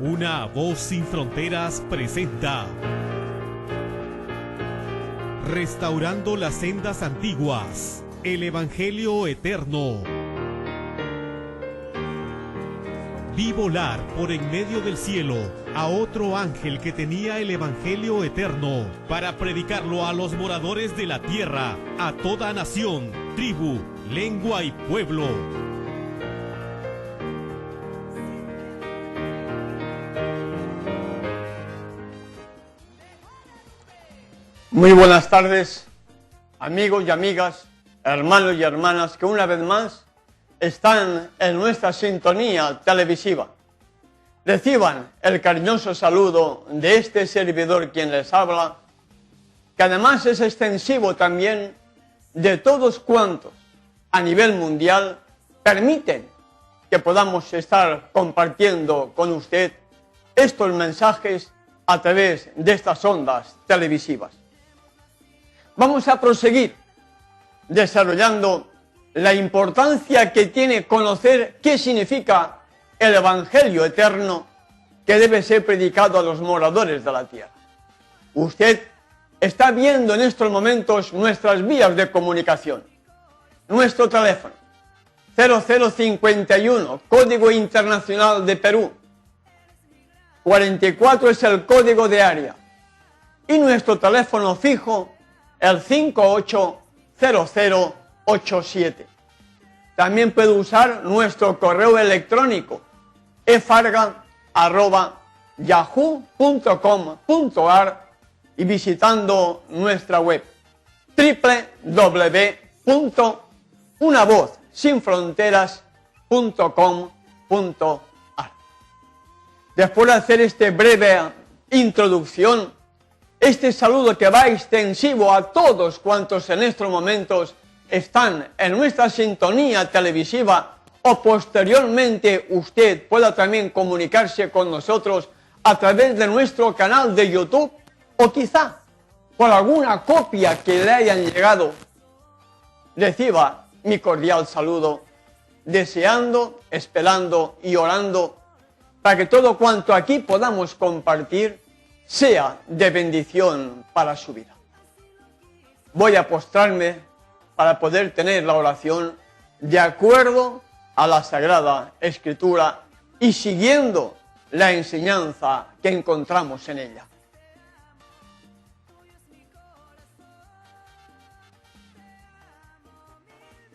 Una voz sin fronteras presenta Restaurando las sendas antiguas, el Evangelio eterno. Vi volar por en medio del cielo a otro ángel que tenía el Evangelio eterno para predicarlo a los moradores de la tierra, a toda nación, tribu, lengua y pueblo. Muy buenas tardes, amigos y amigas, hermanos y hermanas que una vez más están en nuestra sintonía televisiva. Reciban el cariñoso saludo de este servidor quien les habla, que además es extensivo también de todos cuantos a nivel mundial permiten que podamos estar compartiendo con usted estos mensajes a través de estas ondas televisivas. Vamos a proseguir desarrollando la importancia que tiene conocer qué significa el Evangelio eterno que debe ser predicado a los moradores de la tierra. Usted está viendo en estos momentos nuestras vías de comunicación. Nuestro teléfono 0051, Código Internacional de Perú. 44 es el código de área. Y nuestro teléfono fijo el 580087. También puede usar nuestro correo electrónico efarga@yahoo.com.ar y visitando nuestra web www.unavozsinfronteras.com.ar. Después de hacer esta breve introducción, este saludo que va extensivo a todos cuantos en estos momentos están en nuestra sintonía televisiva o posteriormente usted pueda también comunicarse con nosotros a través de nuestro canal de YouTube o quizá por alguna copia que le hayan llegado. Reciba mi cordial saludo, deseando, esperando y orando para que todo cuanto aquí podamos compartir sea de bendición para su vida. Voy a postrarme para poder tener la oración de acuerdo a la Sagrada Escritura y siguiendo la enseñanza que encontramos en ella.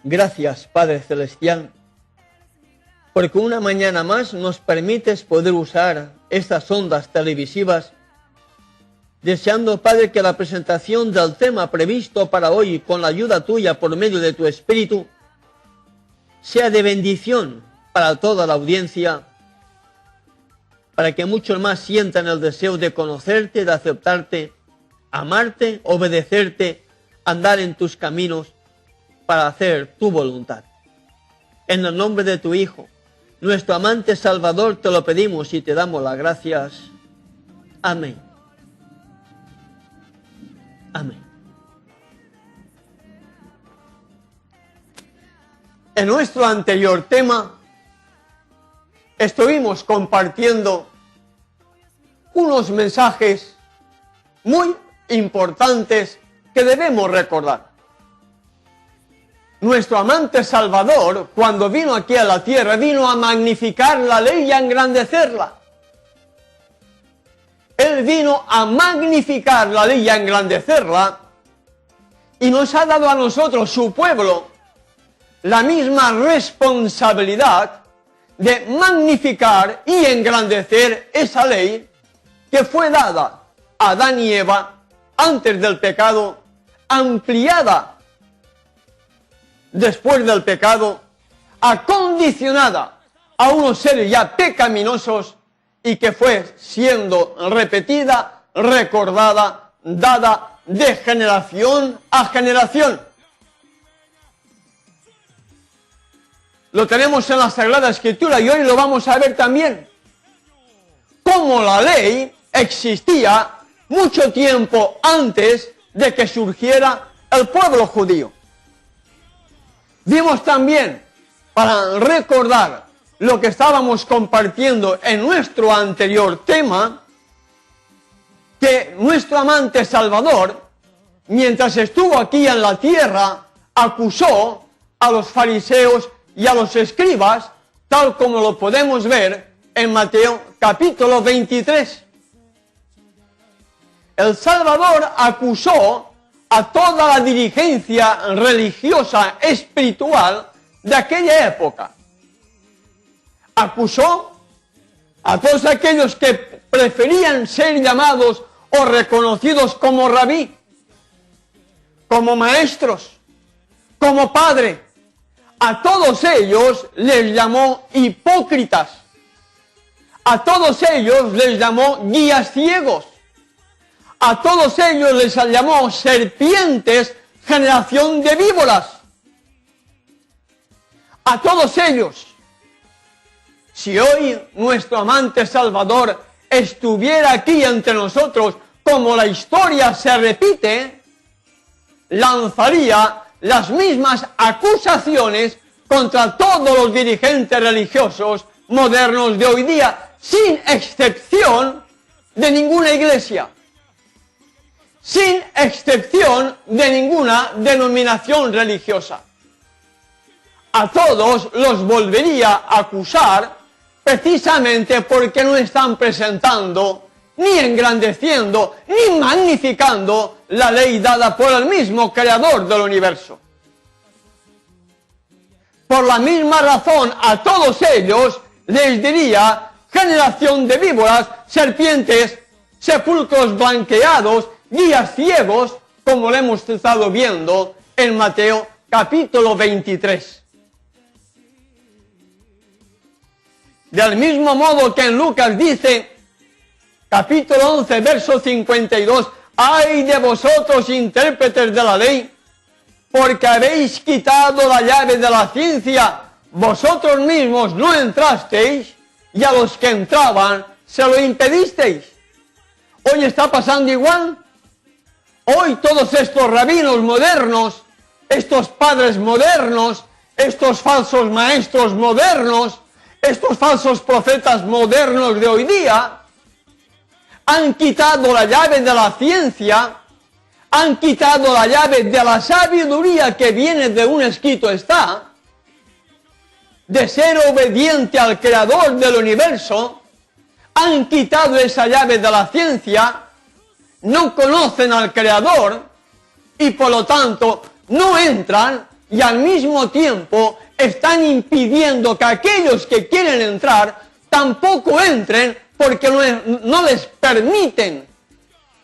Gracias, Padre Celestial, porque una mañana más nos permites poder usar estas ondas televisivas, deseando, Padre, que la presentación del tema previsto para hoy, con la ayuda tuya por medio de tu Espíritu, sea de bendición para toda la audiencia, para que muchos más sientan el deseo de conocerte, de aceptarte, amarte, obedecerte, andar en tus caminos para hacer tu voluntad. En el nombre de tu Hijo, nuestro amante Salvador, te lo pedimos y te damos las gracias. Amén. Amén. En nuestro anterior tema estuvimos compartiendo unos mensajes muy importantes que debemos recordar. Nuestro amante Salvador, cuando vino aquí a la tierra, vino a magnificar la ley y a engrandecerla. Él vino a magnificar la ley y a engrandecerla y nos ha dado a nosotros, su pueblo, la misma responsabilidad de magnificar y engrandecer esa ley que fue dada a Adán y Eva antes del pecado, ampliada después del pecado, acondicionada a unos seres ya pecaminosos y que fue siendo repetida, recordada, dada de generación a generación. Lo tenemos en la Sagrada Escritura y hoy lo vamos a ver también. Cómo la ley existía mucho tiempo antes de que surgiera el pueblo judío. Vimos también, para recordar lo que estábamos compartiendo en nuestro anterior tema, que nuestro amante Salvador, mientras estuvo aquí en la tierra, acusó a los fariseos y a los escribas, tal como lo podemos ver en Mateo capítulo 23. El Salvador acusó a toda la dirigencia religiosa espiritual de aquella época. Acusó a todos aquellos que preferían ser llamados o reconocidos como rabí, como maestros, como padre. A todos ellos les llamó hipócritas. A todos ellos les llamó guías ciegos. A todos ellos les llamó serpientes, generación de víboras. A todos ellos. Si hoy nuestro amante Salvador estuviera aquí entre nosotros, como la historia se repite, lanzaría las mismas acusaciones contra todos los dirigentes religiosos modernos de hoy día, sin excepción de ninguna iglesia, sin excepción de ninguna denominación religiosa. A todos los volvería a acusar precisamente porque no están presentando, ni engrandeciendo, ni magnificando la ley dada por el mismo Creador del universo. Por la misma razón, a todos ellos les diría generación de víboras, serpientes, sepulcros blanqueados, guías ciegos, como lo hemos estado viendo en Mateo capítulo 23. Del mismo modo que en Lucas dice, capítulo 11, verso 52, ¡ay de vosotros, intérpretes de la ley! Porque habéis quitado la llave de la ciencia, vosotros mismos no entrasteis, y a los que entraban se lo impedisteis. Hoy está pasando igual. Hoy todos estos rabinos modernos, estos padres modernos, estos falsos maestros modernos, estos falsos profetas modernos de hoy día, han quitado la llave de la ciencia, han quitado la llave de la sabiduría que viene de un escrito está, de ser obediente al Creador del universo, han quitado esa llave de la ciencia, no conocen al Creador y por lo tanto no entran y al mismo tiempo están impidiendo que aquellos que quieren entrar tampoco entren porque no les permiten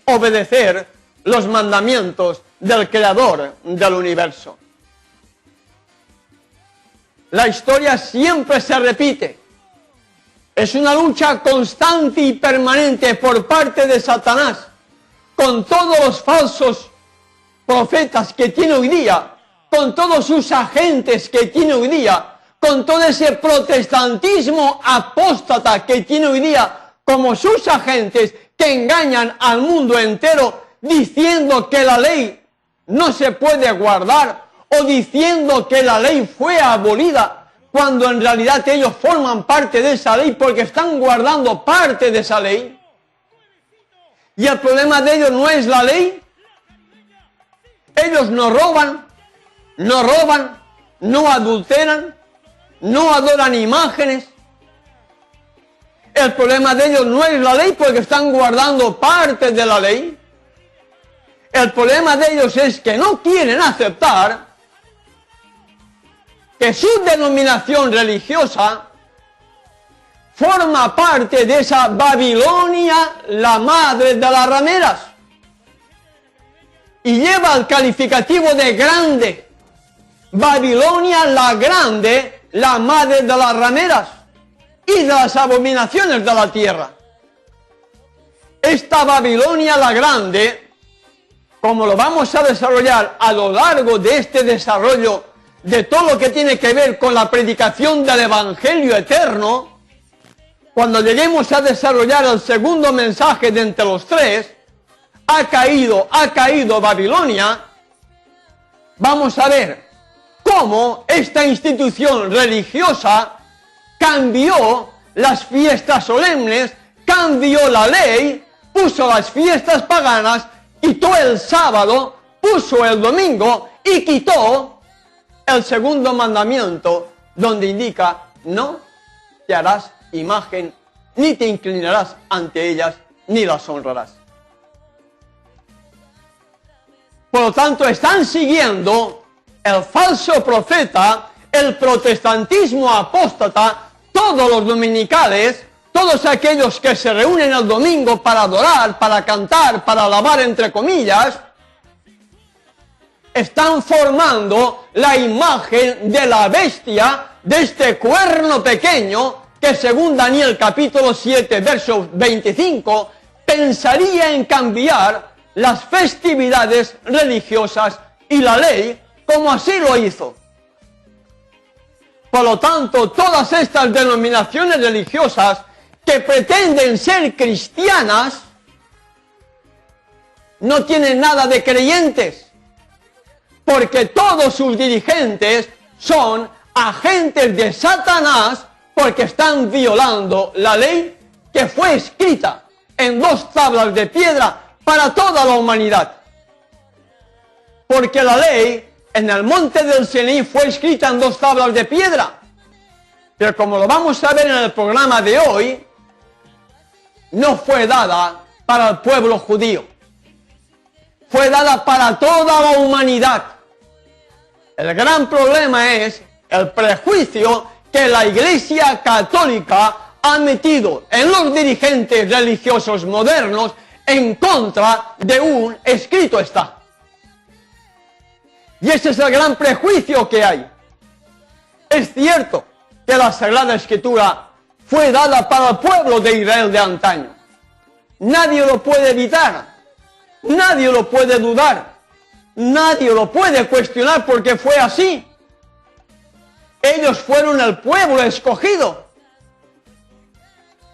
obedecer los mandamientos del Creador del universo. La historia siempre se repite. Es una lucha constante y permanente por parte de Satanás con todos los falsos profetas que tiene hoy día, con todos sus agentes que tiene hoy día, con todo ese protestantismo apóstata que tiene hoy día como sus agentes que engañan al mundo entero diciendo que la ley no se puede guardar o diciendo que la ley fue abolida cuando en realidad ellos forman parte de esa ley porque están guardando parte de esa ley. Y el problema de ellos no es la ley. Ellos no roban, no adulteran, no adoran imágenes. El problema de ellos no es la ley porque están guardando parte de la ley. El problema de ellos es que no quieren aceptar que su denominación religiosa forma parte de esa Babilonia, la madre de las rameras. Y lleva el calificativo de grande. Babilonia la grande, la madre de las rameras y de las abominaciones de la tierra. Esta Babilonia la grande, como lo vamos a desarrollar a lo largo de este desarrollo de todo lo que tiene que ver con la predicación del Evangelio eterno, cuando lleguemos a desarrollar el segundo mensaje de entre los tres, ha caído Babilonia, vamos a ver cómo esta institución religiosa cambió las fiestas solemnes, cambió la ley, puso las fiestas paganas, quitó el sábado, puso el domingo y quitó el segundo mandamiento, donde indica: no te harás imagen, ni te inclinarás ante ellas, ni las honrarás. Por lo tanto, están siguiendo el falso profeta, el protestantismo apóstata, todos los dominicales, todos aquellos que se reúnen el domingo para adorar, para cantar, para alabar, entre comillas, están formando la imagen de la bestia, de este cuerno pequeño, que según Daniel capítulo 7, verso 25, pensaría en cambiar las festividades religiosas y la ley, como así lo hizo. Por lo tanto, todas estas denominaciones religiosas que pretenden ser cristianas no tienen nada de creyentes, porque todos sus dirigentes son agentes de Satanás, porque están violando la ley que fue escrita en 2 tablas de piedra para toda la humanidad. Porque la ley en el monte del Sinaí fue escrita en 2 tablas de piedra. Pero como lo vamos a ver en el programa de hoy, no fue dada para el pueblo judío. Fue dada para toda la humanidad. El gran problema es el prejuicio que la Iglesia Católica ha metido en los dirigentes religiosos modernos en contra de un escrito está. Y ese es el gran prejuicio que hay. Es cierto que la Sagrada Escritura fue dada para el pueblo de Israel de antaño. Nadie lo puede evitar, nadie lo puede dudar, nadie lo puede cuestionar porque fue así. Ellos fueron el pueblo escogido.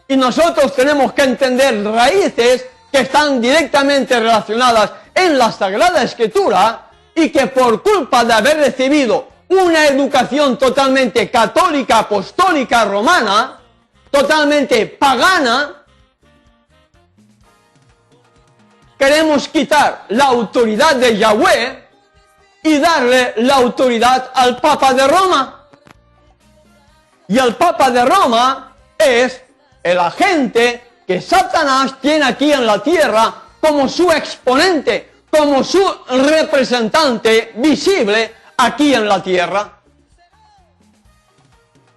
Y nosotros tenemos que entender raíces que están directamente relacionadas en la Sagrada Escritura y que por culpa de haber recibido una educación totalmente católica, apostólica, romana, totalmente pagana, queremos quitar la autoridad de Yahweh y darle la autoridad al Papa de Roma. Y el Papa de Roma es el agente que Satanás tiene aquí en la tierra como su exponente, como su representante visible aquí en la tierra.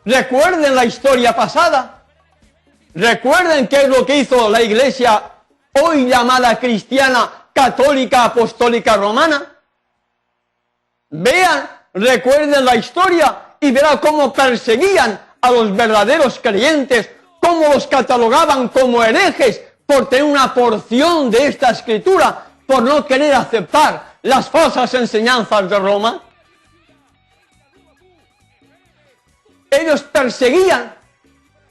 Recuerden la historia pasada. Recuerden qué es lo que hizo la Iglesia hoy llamada cristiana, católica, apostólica, romana. Vean, recuerden la historia y verán cómo perseguían a los verdaderos creyentes, cómo los catalogaban como herejes por tener una porción de esta escritura, por no querer aceptar las falsas enseñanzas de Roma. Ellos perseguían,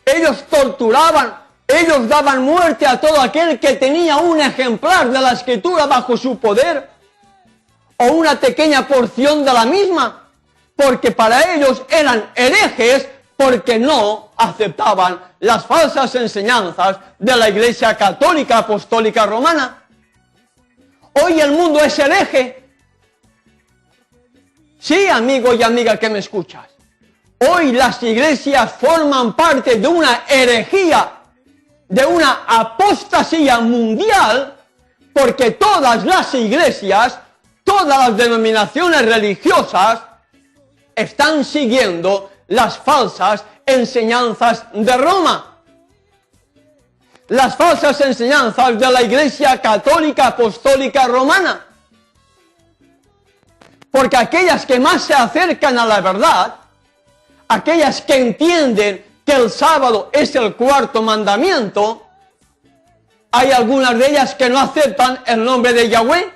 ellos torturaban, ellos daban muerte a todo aquel que tenía un ejemplar de la escritura bajo su poder, o una pequeña porción de la misma, porque para ellos eran herejes, porque no aceptaban las falsas enseñanzas de la Iglesia Católica Apostólica Romana. Hoy el mundo es hereje. Sí, amigo y amiga que me escuchas. Hoy las iglesias forman parte de una herejía, de una apostasía mundial, porque todas las iglesias, todas las denominaciones religiosas, están siguiendo las falsas enseñanzas de Roma. Las falsas enseñanzas de la Iglesia Católica Apostólica Romana. Porque aquellas que más se acercan a la verdad, aquellas que entienden que el sábado es el 4º mandamiento, hay algunas de ellas que no aceptan el nombre de Yahweh,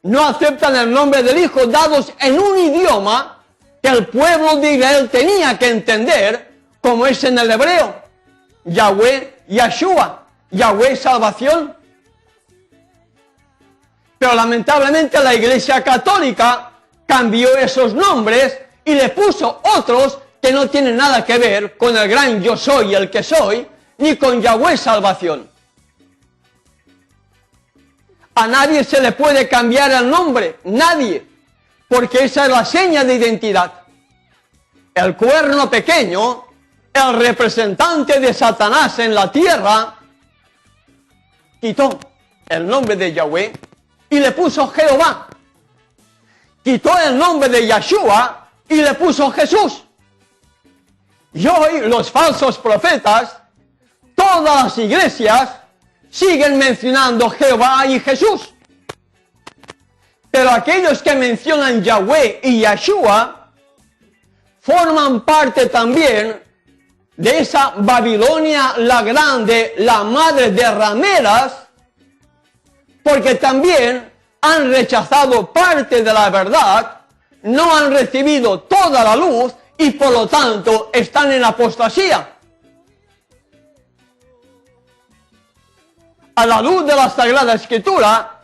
no aceptan el nombre del Hijo dados en un idioma que el pueblo de Israel tenía que entender, como es en el hebreo, Yahweh, Yahshua, Yahweh, salvación. Pero lamentablemente la Iglesia Católica cambió esos nombres y le puso otros que no tiene nada que ver con el gran yo soy, el que soy, ni con Yahweh salvación. A nadie se le puede cambiar el nombre, nadie, porque esa es la seña de identidad. El cuerno pequeño, el representante de Satanás en la tierra, quitó el nombre de Yahweh y le puso Jehová. Quitó el nombre de Yeshua y le puso Jesús. Y hoy los falsos profetas, todas las iglesias, siguen mencionando Jehová y Jesús. Pero aquellos que mencionan Yahweh y Yeshua forman parte también de esa Babilonia la Grande, la madre de rameras, porque también han rechazado parte de la verdad, no han recibido toda la luz y por lo tanto están en apostasía. A la luz de la Sagrada Escritura,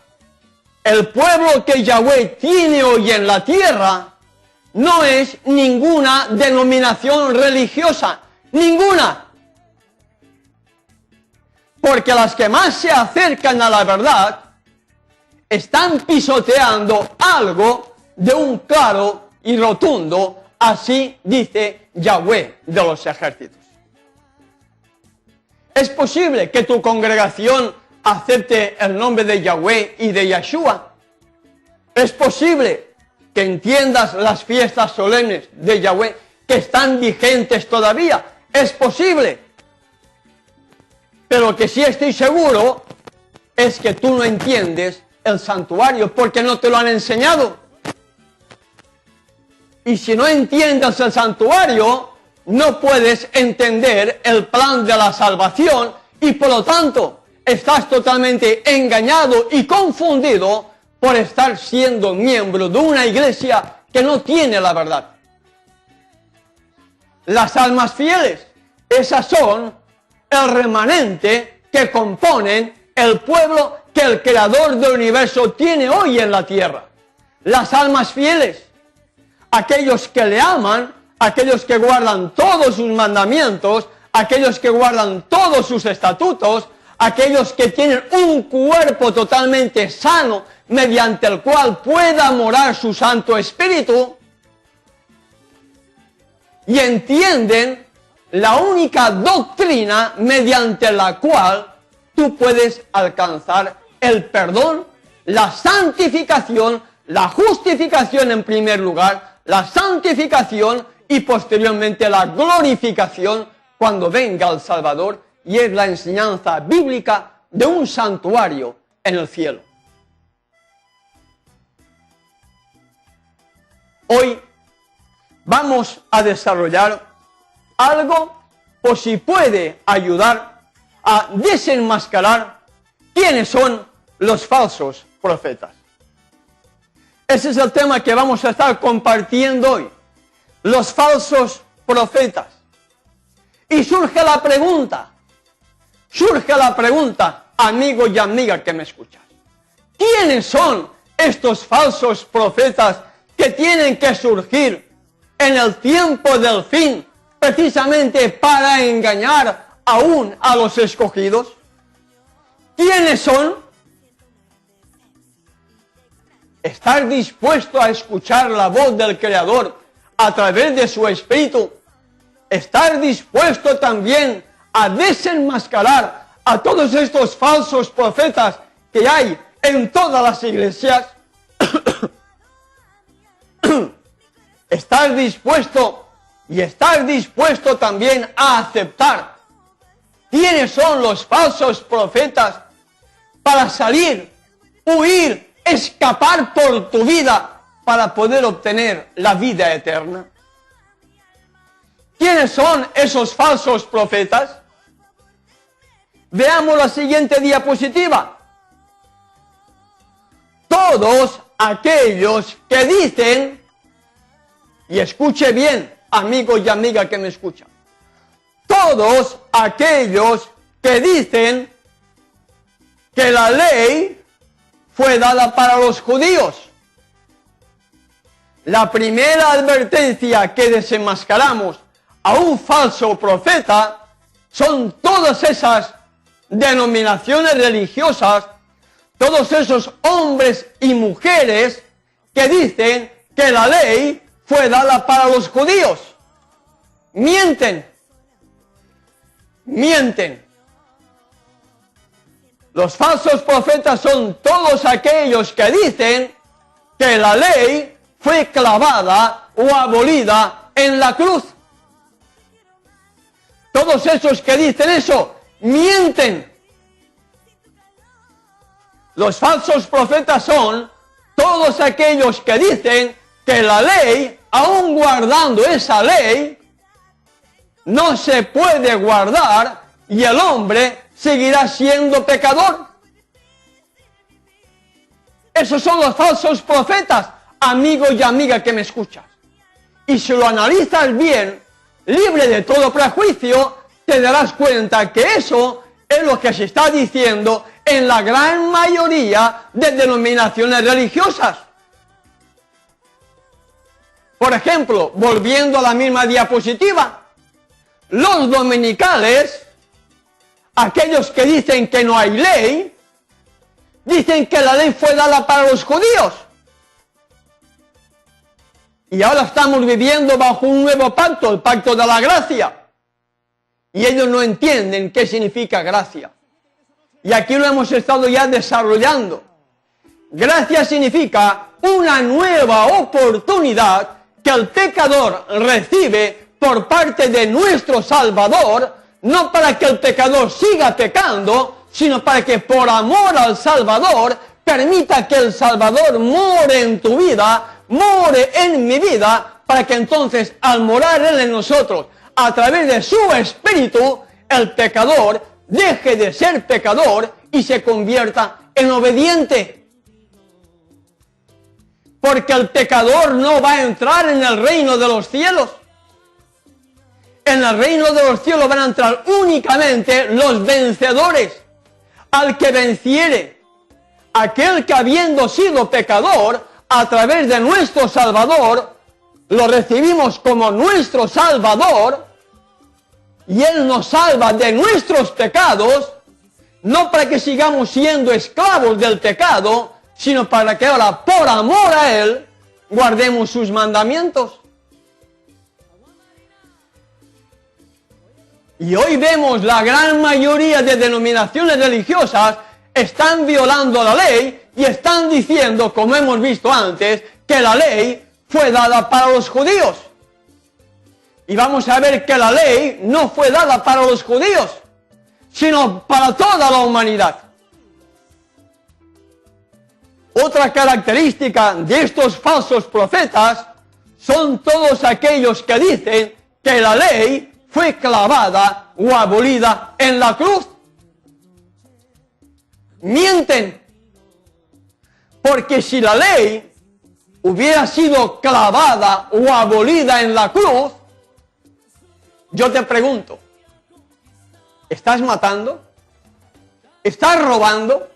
el pueblo que Yahweh tiene hoy en la tierra no es ninguna denominación religiosa, ninguna. Porque las que más se acercan a la verdad están pisoteando algo de un claro y rotundo, así dice Yahweh de los ejércitos. ¿Es posible que tu congregación acepte el nombre de Yahweh y de Yeshua? ¿Es posible que entiendas las fiestas solemnes de Yahweh que están vigentes todavía? Es posible. Pero que sí estoy seguro es que tú no entiendes el santuario porque no te lo han enseñado. Y si no entiendes el santuario, no puedes entender el plan de la salvación y por lo tanto estás totalmente engañado y confundido por estar siendo miembro de una iglesia que no tiene la verdad. Las almas fieles, esas son el remanente que componen el pueblo que el Creador del universo tiene hoy en la tierra. Las almas fieles, aquellos que le aman, aquellos que guardan todos sus mandamientos, aquellos que guardan todos sus estatutos, aquellos que tienen un cuerpo totalmente sano mediante el cual pueda morar su Santo Espíritu y entienden la única doctrina mediante la cual tú puedes alcanzar el perdón, la santificación, la justificación en primer lugar, la santificación y posteriormente la glorificación cuando venga el Salvador, y es la enseñanza bíblica de un santuario en el cielo. Hoy vamos a desarrollar algo por si puede ayudar a desenmascarar quiénes son los falsos profetas. Ese es el tema que vamos a estar compartiendo hoy. Los falsos profetas. Y surge la pregunta, amigo y amiga que me escuchas. ¿Quiénes son estos falsos profetas que tienen que surgir en el tiempo del fin, precisamente para engañar aún a los escogidos? ¿Quiénes son? Estar dispuesto a escuchar la voz del Creador a través de su Espíritu. Estar dispuesto también a desenmascarar a todos estos falsos profetas que hay en todas las iglesias. Estar dispuesto también a aceptar quiénes son los falsos profetas para salir, huir, escapar por tu vida para poder obtener la vida eterna. ¿Quiénes son esos falsos profetas? Veamos la siguiente diapositiva. Todos aquellos que dicen, y escuche bien, amigo y amiga que me escuchan, todos aquellos que dicen que la ley fue dada para los judíos. La primera advertencia que desenmascaramos a un falso profeta son todas esas denominaciones religiosas, todos esos hombres y mujeres que dicen que la ley fue dada para los judíos. Mienten. Mienten. Los falsos profetas son todos aquellos que dicen que la ley fue clavada o abolida en la cruz. Todos esos que dicen eso, mienten. Los falsos profetas son todos aquellos que dicen que la ley, aun guardando esa ley, no se puede guardar y el hombre seguirá siendo pecador. Esos son los falsos profetas, amigo y amiga que me escuchas. Y si lo analizas bien, libre de todo prejuicio, te darás cuenta que eso es lo que se está diciendo en la gran mayoría de denominaciones religiosas. Por ejemplo, volviendo a la misma diapositiva, los dominicales, aquellos que dicen que no hay ley, dicen que la ley fue dada para los judíos. Y ahora estamos viviendo bajo un nuevo pacto, el pacto de la gracia. Y ellos no entienden qué significa gracia. Y aquí lo hemos estado ya desarrollando. Gracia significa una nueva oportunidad que el pecador recibe por parte de nuestro Salvador, no para que el pecador siga pecando, sino para que por amor al Salvador permita que el Salvador more en tu vida, more en mi vida, para que entonces al morar Él en nosotros, a través de su Espíritu, el pecador deje de ser pecador y se convierta en obediente. Porque el pecador no va a entrar en el reino de los cielos. En el reino de los cielos van a entrar únicamente los vencedores. Al que venciere, aquel que habiendo sido pecador, a través de nuestro Salvador, lo recibimos como nuestro Salvador, y Él nos salva de nuestros pecados, no para que sigamos siendo esclavos del pecado, sino para que ahora, por amor a Él, guardemos sus mandamientos. Y hoy vemos la gran mayoría de denominaciones religiosas están violando la ley y están diciendo, como hemos visto antes, que la ley fue dada para los judíos. Y vamos a ver que la ley no fue dada para los judíos, sino para toda la humanidad. Otra característica de estos falsos profetas son todos aquellos que dicen que la ley fue clavada o abolida en la cruz. Mienten, porque si la ley hubiera sido clavada o abolida en la cruz, yo te pregunto, ¿estás matando? ¿Estás robando?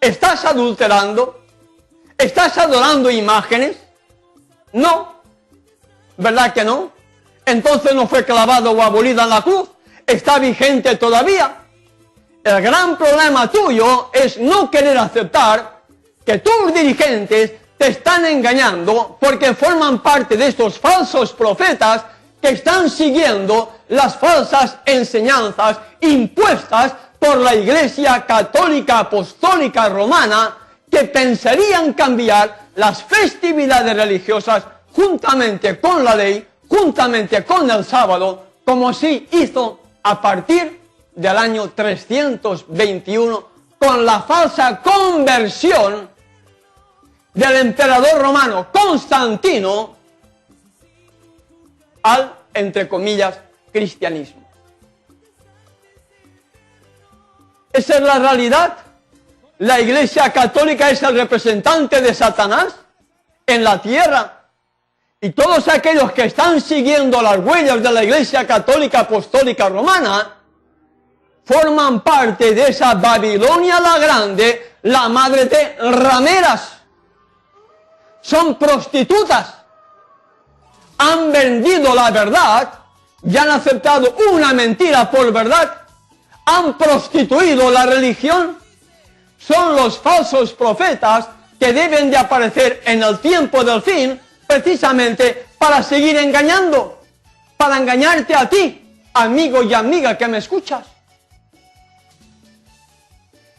¿Estás adulterando? ¿Estás adorando imágenes? No, ¿verdad que no? Entonces no fue clavado o abolida en la cruz, está vigente todavía. El gran problema tuyo es no querer aceptar que tus dirigentes te están engañando porque forman parte de estos falsos profetas que están siguiendo las falsas enseñanzas impuestas por la Iglesia Católica Apostólica Romana, que pensarían cambiar las festividades religiosas juntamente con la ley, juntamente con el sábado, como se hizo a partir del año 321 con la falsa conversión del emperador romano Constantino al, entre comillas, cristianismo. Esa es la realidad. La Iglesia Católica es el representante de Satanás en la tierra. Y todos aquellos que están siguiendo las huellas de la Iglesia Católica Apostólica Romana forman parte de esa Babilonia la Grande, la madre de rameras. Son prostitutas. Han vendido la verdad y han aceptado una mentira por verdad, han prostituido la religión, son los falsos profetas que deben de aparecer en el tiempo del fin, precisamente para seguir engañando, para engañarte a ti, amigo y amiga que me escuchas.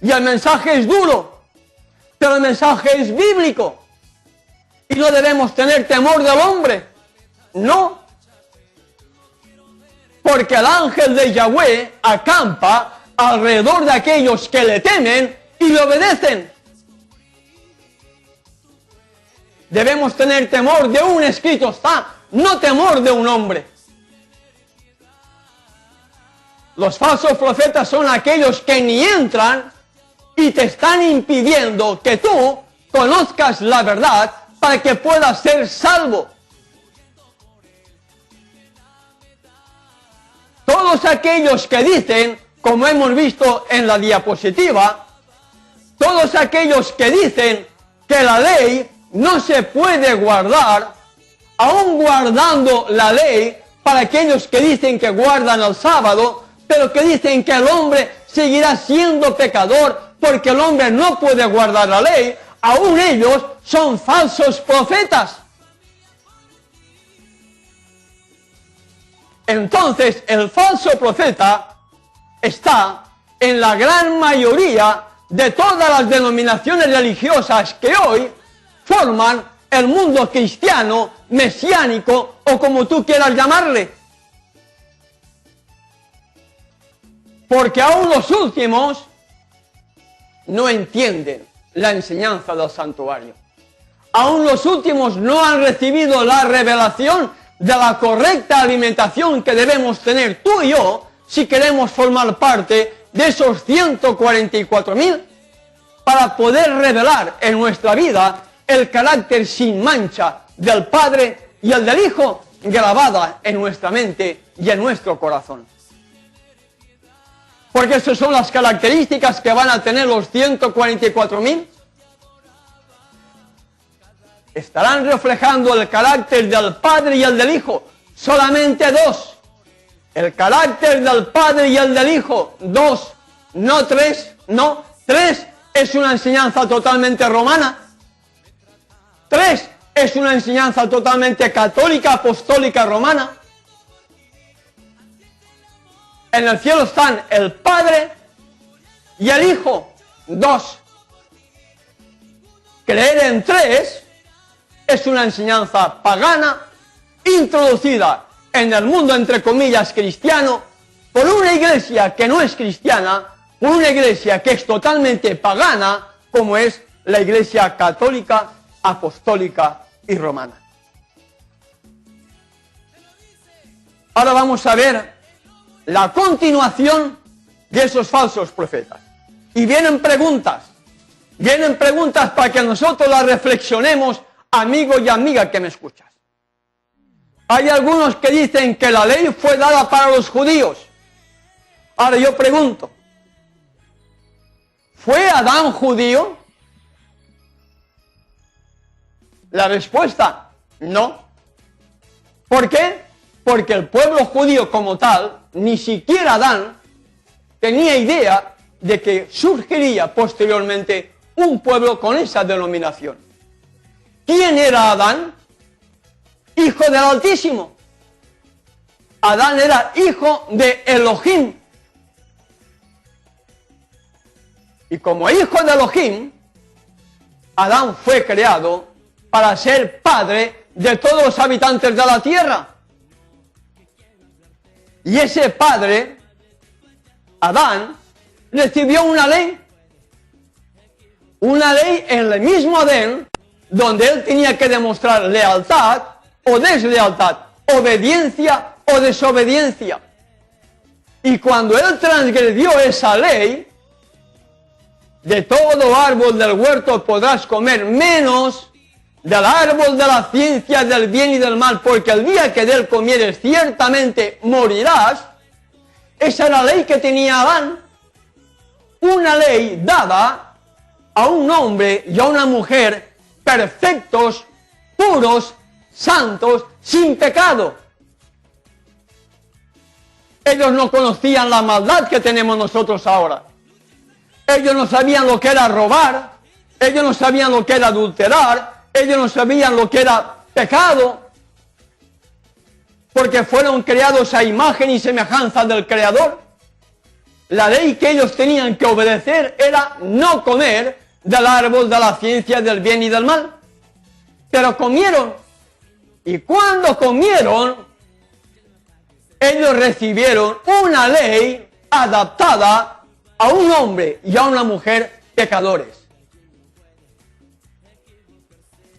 Y el mensaje es duro, pero el mensaje es bíblico. Y no debemos tener temor del hombre, no. Porque el ángel de Yahweh acampa alrededor de aquellos que le temen y le obedecen. Debemos tener temor de un escrito está, no temor de un hombre. Los falsos profetas son aquellos que ni entran y te están impidiendo que tú conozcas la verdad para que puedas ser salvo. Todos aquellos que dicen, como hemos visto en la diapositiva, todos aquellos que dicen que la ley no se puede guardar, aún guardando la ley, para aquellos que dicen que guardan el sábado, pero que dicen que el hombre seguirá siendo pecador porque el hombre no puede guardar la ley, aún ellos son falsos profetas. Entonces, el falso profeta está en la gran mayoría de todas las denominaciones religiosas que hoy forman el mundo cristiano, mesiánico o como tú quieras llamarle. Porque aún los últimos no entienden la enseñanza del santuario. Aún los últimos no han recibido la revelación de la correcta alimentación que debemos tener tú y yo si queremos formar parte de esos 144.000 para poder revelar en nuestra vida el carácter sin mancha del Padre y el del Hijo grabada en nuestra mente y en nuestro corazón. Porque esas son las características que van a tener los 144.000. Estarán reflejando el carácter del Padre y el del Hijo. Solamente dos. El carácter del Padre y el del Hijo. Dos. No tres. No. Tres es una enseñanza totalmente romana. Tres es una enseñanza totalmente católica, apostólica, romana. En el cielo están el Padre y el Hijo. Dos. Creer en tres es una enseñanza pagana, introducida en el mundo, entre comillas, cristiano, por una iglesia que no es cristiana, por una iglesia que es totalmente pagana, como es la iglesia católica, apostólica y romana. Ahora vamos a ver la continuación de esos falsos profetas. Y vienen preguntas para que nosotros las reflexionemos, amigo y amiga que me escuchas. Hay algunos que dicen que la ley fue dada para los judíos. Ahora yo pregunto, ¿fue Adán judío? La respuesta, no. ¿Por qué? Porque el pueblo judío como tal, ni siquiera Adán, tenía idea de que surgiría posteriormente un pueblo con esa denominación. ¿Quién era Adán? Hijo del Altísimo. Adán era hijo de Elohim. Y como hijo de Elohim, Adán fue creado para ser padre de todos los habitantes de la tierra. Y ese padre, Adán, recibió una ley en el mismo Edén, donde él tenía que demostrar lealtad o deslealtad, obediencia o desobediencia. Y cuando él transgredió esa ley, de todo árbol del huerto podrás comer, menos del árbol de la ciencia del bien y del mal, porque el día que de él comieres ciertamente morirás. Esa era la ley que tenía Adán, una ley dada a un hombre y a una mujer perfectos, puros, santos, sin pecado. Ellos no conocían la maldad que tenemos nosotros ahora. Ellos no sabían lo que era robar. Ellos no sabían lo que era adulterar. Ellos no sabían lo que era pecado. Porque fueron creados a imagen y semejanza del Creador. La ley que ellos tenían que obedecer era no comer del árbol de la ciencia del bien y del mal. Pero comieron. Y cuando comieron, ellos recibieron una ley adaptada a un hombre y a una mujer pecadores.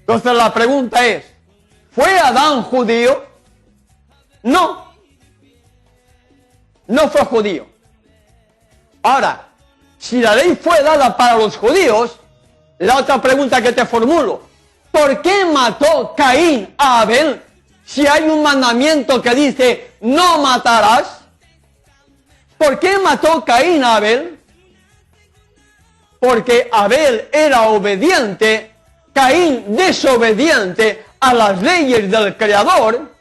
Entonces la pregunta es, ¿fue Adán judío? No. No fue judío. Ahora, si la ley fue dada para los judíos, la otra pregunta que te formulo, ¿por qué mató Caín a Abel si hay un mandamiento que dice no matarás? ¿Por qué mató Caín a Abel? Porque Abel era obediente, Caín desobediente a las leyes del Creador,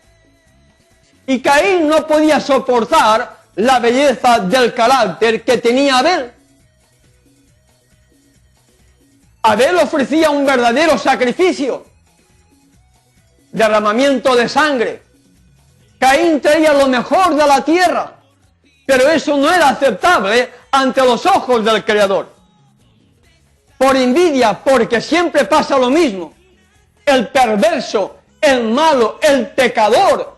y Caín no podía soportar la belleza del carácter que tenía Abel. Abel ofrecía un verdadero sacrificio, derramamiento de sangre. Caín traía lo mejor de la tierra, pero eso no era aceptable ante los ojos del Creador. Por envidia, porque siempre pasa lo mismo. El perverso, el malo, el pecador,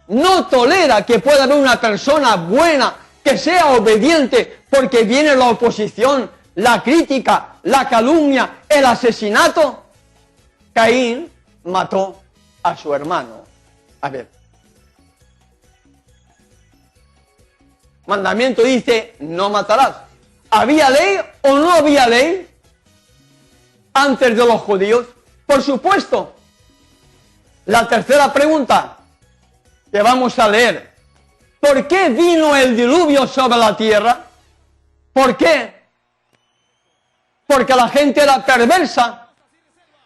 no tolera que pueda haber una persona buena, que sea obediente, porque viene la oposición, la crítica, la calumnia, el asesinato. Caín mató a su hermano Abel. Mandamiento dice, no matarás. ¿Había ley o no había ley antes de los judíos? Por supuesto. La tercera pregunta que vamos a leer. ¿Por qué vino el diluvio sobre la tierra? ¿Por qué? Porque la gente era perversa,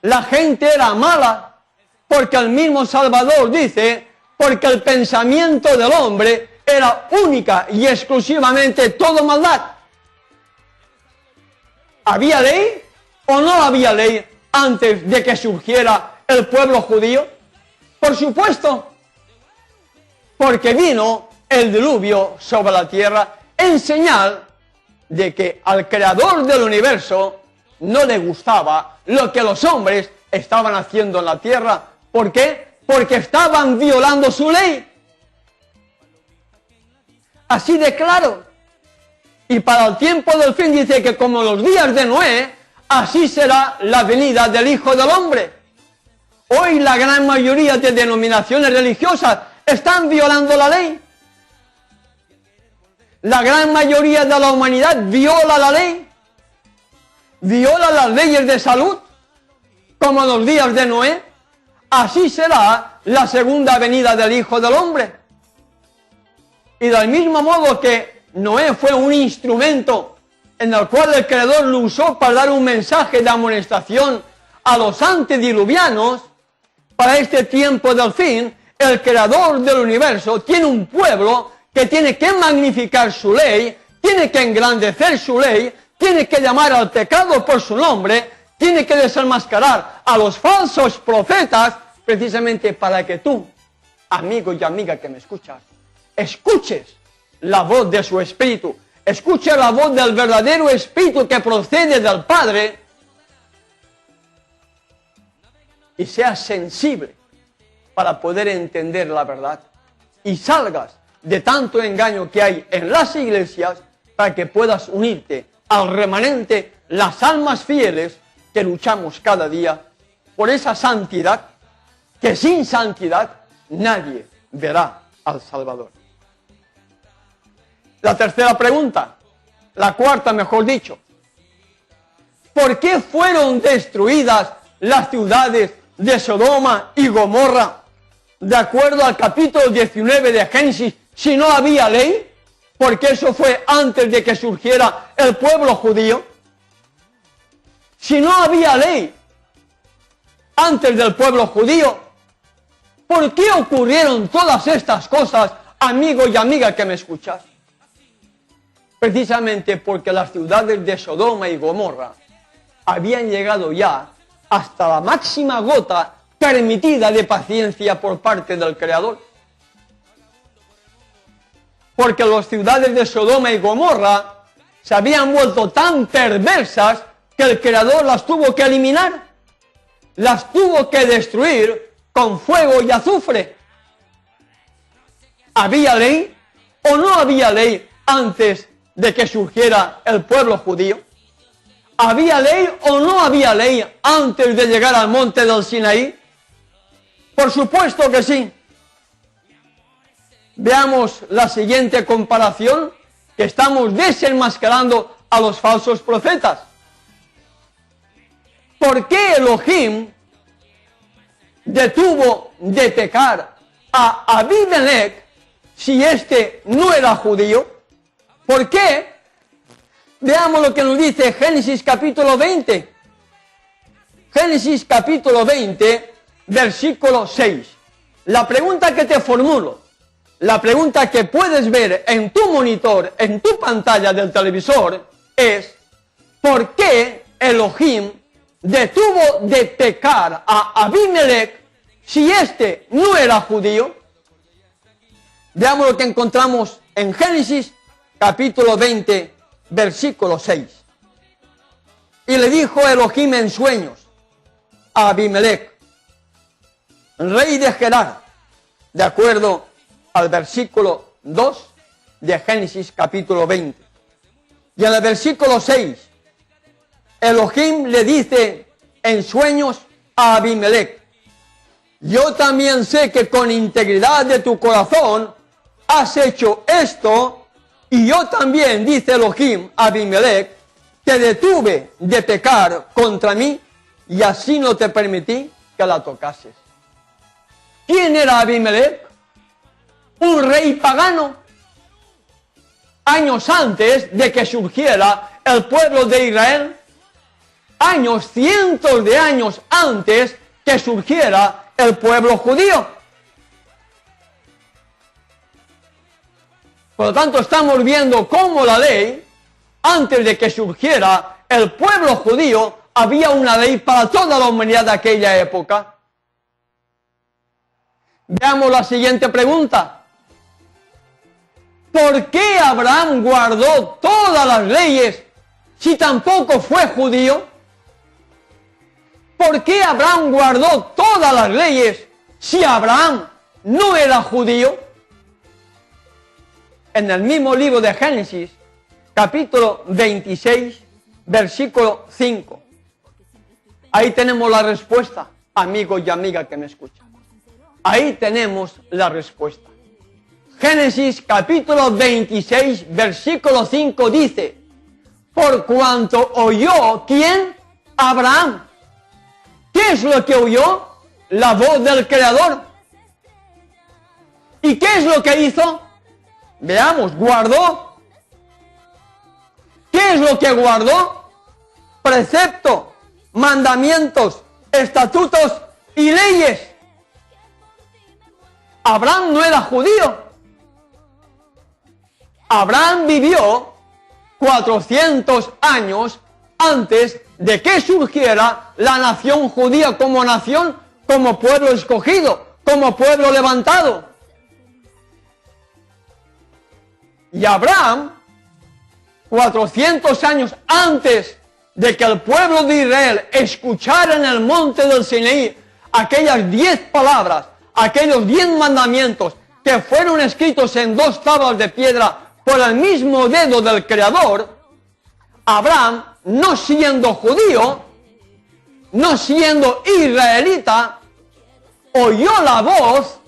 la gente era mala, porque el mismo Salvador dice, porque el pensamiento del hombre era única y exclusivamente todo maldad. ¿Había ley o no había ley antes de que surgiera el pueblo judío? Por supuesto, porque vino el diluvio sobre la tierra en señal de que al Creador del universo no le gustaba lo que los hombres estaban haciendo en la tierra. ¿Por qué? Porque estaban violando su ley. Así de claro. Y para el tiempo del fin dice que como los días de Noé, así será la venida del Hijo del Hombre. Hoy la gran mayoría de denominaciones religiosas están violando la ley. La gran mayoría de la humanidad viola la ley, viola las leyes de salud, como en los días de Noé. Así será la segunda venida del Hijo del Hombre. Y del mismo modo que Noé fue un instrumento en el cual el Creador lo usó para dar un mensaje de amonestación a los antediluvianos, para este tiempo del fin, el Creador del universo tiene un pueblo que tiene que magnificar su ley, tiene que engrandecer su ley, tiene que llamar al pecado por su nombre, tiene que desenmascarar a los falsos profetas, precisamente para que tú, amigo y amiga que me escuchas, escuches la voz de su Espíritu, escuches la voz del verdadero Espíritu que procede del Padre, y seas sensible para poder entender la verdad, y salgas de tanto engaño que hay en las iglesias, para que puedas unirte al remanente, las almas fieles que luchamos cada día por esa santidad, que sin santidad nadie verá al Salvador. La tercera pregunta, la cuarta mejor dicho, ¿por qué fueron destruidas las ciudades de Sodoma y Gomorra de acuerdo al capítulo 19 de Génesis, si no había ley? Porque eso fue antes de que surgiera el pueblo judío. Si no había ley antes del pueblo judío, ¿por qué ocurrieron todas estas cosas amigo y amiga que me escuchas? Precisamente porque las ciudades de Sodoma y Gomorra habían llegado ya hasta la máxima gota permitida de paciencia por parte del Creador. Porque las ciudades de Sodoma y Gomorra se habían vuelto tan perversas que el Creador las tuvo que eliminar, las tuvo que destruir con fuego y azufre. ¿Había ley o no había ley antes de que surgiera el pueblo judío? ¿Había ley o no había ley antes de llegar al monte del Sinaí? Por supuesto que sí. Veamos la siguiente comparación, que estamos desenmascarando a los falsos profetas. ¿Por qué Elohim detuvo de pecar a Abimelech si este no era judío? ¿Por qué? Veamos lo que nos dice Génesis capítulo 20. Génesis capítulo 20, versículo 6. La pregunta que te formulo, la pregunta que puedes ver en tu monitor, en tu pantalla del televisor, es: ¿por qué Elohim detuvo de pecar a Abimelech si este no era judío? Veamos lo que encontramos en Génesis capítulo 20, versículo 6. Y le dijo Elohim en sueños a Abimelech, rey de Gerar, de acuerdo al versículo 2 de Génesis capítulo 20. Y en el versículo 6, Elohim le dice en sueños a Abimelech, yo también sé que con integridad de tu corazón has hecho esto, y yo también, dice Elohim a Abimelech, te detuve de pecar contra mí, y así no te permití que la tocases. ¿Quién era Abimelech? Un rey pagano. Años antes de que surgiera el pueblo de Israel, años, cientos de años antes que surgiera el pueblo judío. Por lo tanto, estamos viendo cómo la ley, antes de que surgiera el pueblo judío, había una ley para toda la humanidad de aquella época. Veamos la siguiente pregunta. ¿Por qué Abraham guardó todas las leyes si tampoco fue judío? ¿Por qué Abraham guardó todas las leyes si Abraham no era judío? En el mismo libro de Génesis, capítulo 26, versículo 5. Ahí tenemos la respuesta, amigo y amiga que me escuchan. Ahí tenemos la respuesta. Génesis capítulo 26, versículo 5 dice, por cuanto oyó, ¿quién? Abraham. ¿Qué es lo que oyó? La voz del Creador. ¿Y qué es lo que hizo? Veamos, guardó. ¿Qué es lo que guardó? Precepto, mandamientos, estatutos y leyes. Abraham no era judío. Abraham vivió 400 años antes de que surgiera la nación judía como nación, como pueblo escogido, como pueblo levantado. Y Abraham, 400 años antes de que el pueblo de Israel escuchara en el monte del Sinaí aquellas 10 palabras, aquellos 10 mandamientos que fueron escritos en 2 tablas de piedra por el mismo dedo del Creador, Abraham, no siendo judío, no siendo israelita, oyó la voz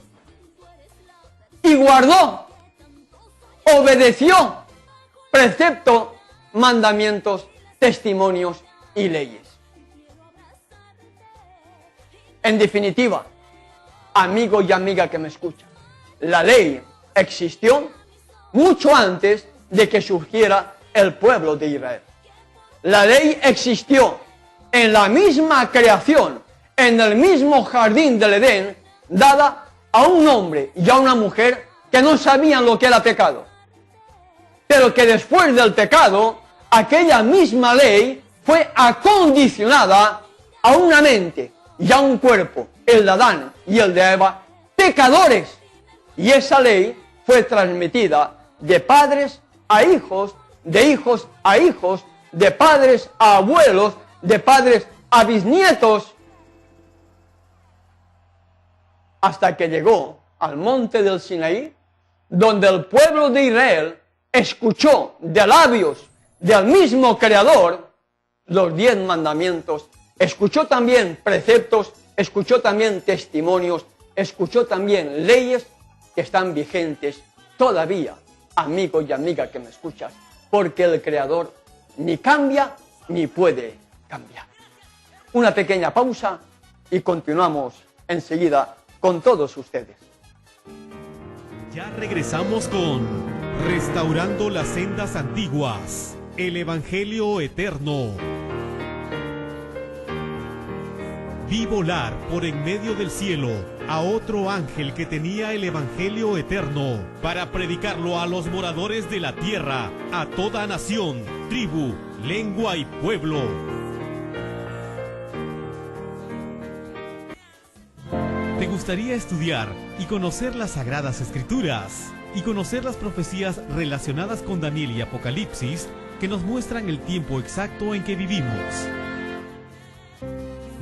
y guardó, obedeció precepto, mandamientos, testimonios y leyes. En definitiva, amigo y amiga que me escuchan, la ley existió mucho antes de que surgiera el pueblo de Israel. La ley existió en la misma creación, en el mismo jardín del Edén, dada a un hombre y a una mujer que no sabían lo que era pecado. Pero que después del pecado, aquella misma ley fue acondicionada a una mente y a un cuerpo, el de Adán y el de Eva, pecadores. Y esa ley fue transmitida de padres a hijos, de hijos a hijos, de padres a abuelos, de padres a bisnietos, hasta que llegó al monte del Sinaí, donde el pueblo de Israel escuchó de labios del mismo Creador los 10 mandamientos, escuchó también preceptos, escuchó también testimonios, escuchó también leyes que están vigentes todavía, amigo y amiga que me escuchas, porque el Creador ni cambia ni puede cambiar. Una pequeña pausa y continuamos enseguida con todos ustedes. Ya regresamos con Restaurando las Sendas Antiguas, el Evangelio Eterno. Vi volar por en medio del cielo a otro ángel que tenía el Evangelio Eterno para predicarlo a los moradores de la tierra, a toda nación, tribu, lengua y pueblo. ¿Te gustaría estudiar y conocer las Sagradas Escrituras y conocer las profecías relacionadas con Daniel y Apocalipsis que nos muestran el tiempo exacto en que vivimos?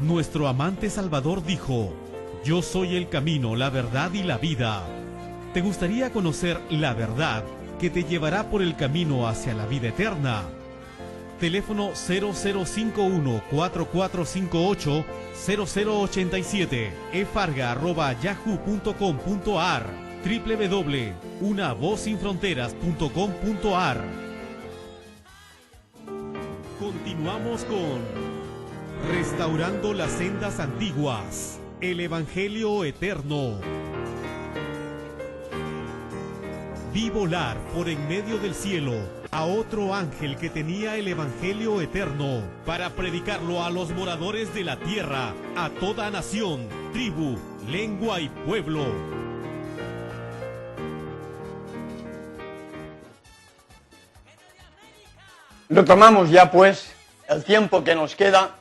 Nuestro amante Salvador dijo: yo soy el camino, la verdad y la vida. ¿Te gustaría conocer la verdad que te llevará por el camino hacia la vida eterna? Teléfono 0051-4458-0087, efarga@yahoo.com.ar, www.unavozsinfronteras.com.ar. Continuamos con Restaurando las Sendas Antiguas, el Evangelio Eterno. Vi volar por en medio del cielo a otro ángel que tenía el Evangelio Eterno para predicarlo a los moradores de la tierra, a toda nación, tribu, lengua y pueblo. Retomamos ya pues el tiempo que nos queda,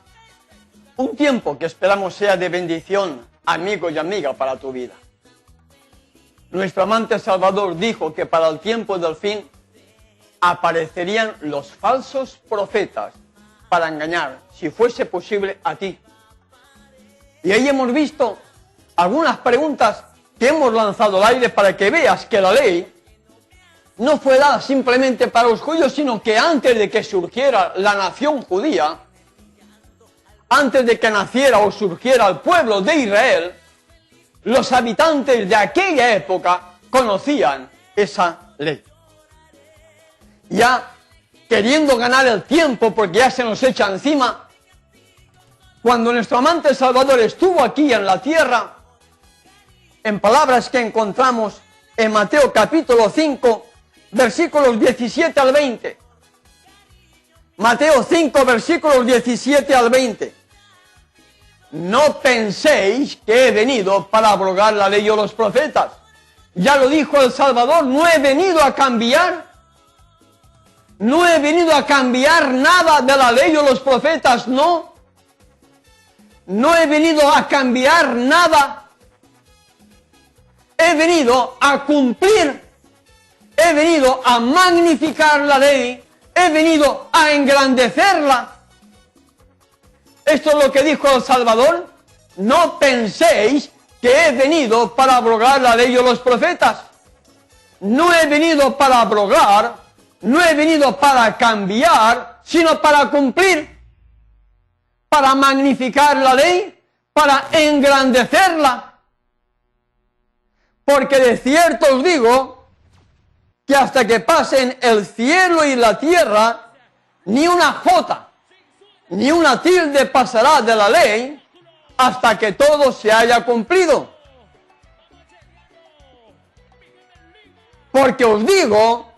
un tiempo que esperamos sea de bendición, amigo y amiga, para tu vida. Nuestro amante Salvador dijo que para el tiempo del fin aparecerían los falsos profetas para engañar, si fuese posible, a ti. Y ahí hemos visto algunas preguntas que hemos lanzado al aire para que veas que la ley no fue dada simplemente para los judíos, sino que antes de que surgiera la nación judía, antes de que naciera o surgiera el pueblo de Israel, los habitantes de aquella época conocían esa ley. Ya queriendo ganar el tiempo porque ya se nos echa encima, cuando nuestro amante Salvador estuvo aquí en la tierra, en palabras que encontramos en Mateo capítulo 5, versículos 17 al 20. Mateo 5, versículos 17 al 20. No penséis que he venido para abrogar la ley o los profetas. Ya lo dijo el Salvador, no he venido a cambiar. No he venido a cambiar nada de la ley o los profetas, no. No he venido a cambiar nada. He venido a cumplir. He venido a magnificar la ley. He venido a engrandecerla. Esto es lo que dijo el Salvador. No penséis que he venido para abrogar la ley o los profetas. No he venido para abrogar, no he venido para cambiar, sino para cumplir, para magnificar la ley, para engrandecerla. Porque de cierto os digo que hasta que pasen el cielo y la tierra, ni una jota, ni una tilde pasará de la ley hasta que todo se haya cumplido. Porque os digo,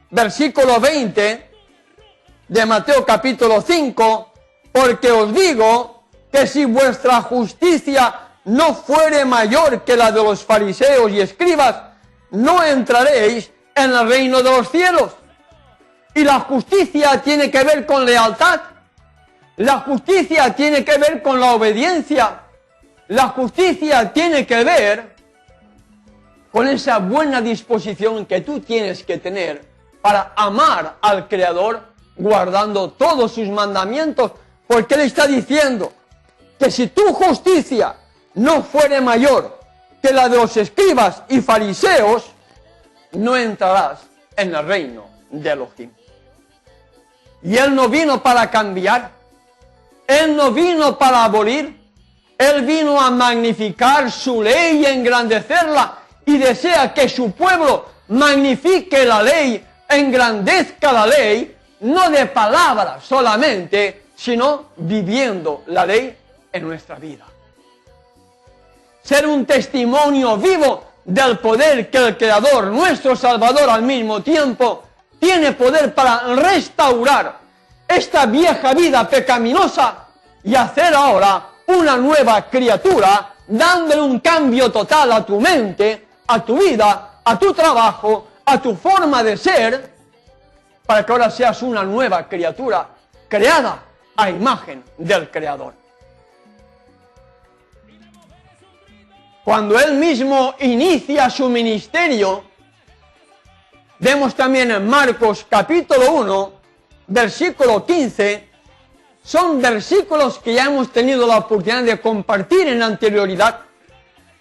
versículo 20 de Mateo capítulo 5, porque os digo que si vuestra justicia no fuere mayor que la de los fariseos y escribas, no entraréis en el reino de los cielos. Y la justicia tiene que ver con lealtad. La justicia tiene que ver con la obediencia. La justicia tiene que ver con esa buena disposición que tú tienes que tener para amar al Creador, guardando todos sus mandamientos, porque Él está diciendo que si tu justicia no fuere mayor que la de los escribas y fariseos, no entrarás en el reino de Elohim. Y Él no vino para cambiar, Él no vino para abolir, Él vino a magnificar su ley y engrandecerla, y desea que su pueblo magnifique la ley, engrandezca la ley, no de palabras solamente, sino viviendo la ley en nuestra vida. Ser un testimonio vivo del poder que el Creador, nuestro Salvador, al mismo tiempo, tiene poder para restaurar esta vieja vida pecaminosa y hacer ahora una nueva criatura, dándole un cambio total a tu mente, a tu vida, a tu trabajo, a tu forma de ser, para que ahora seas una nueva criatura creada a imagen del Creador. Cuando Él mismo inicia su ministerio, vemos también en Marcos capítulo 1, versículo 15, son versículos que ya hemos tenido la oportunidad de compartir en anterioridad,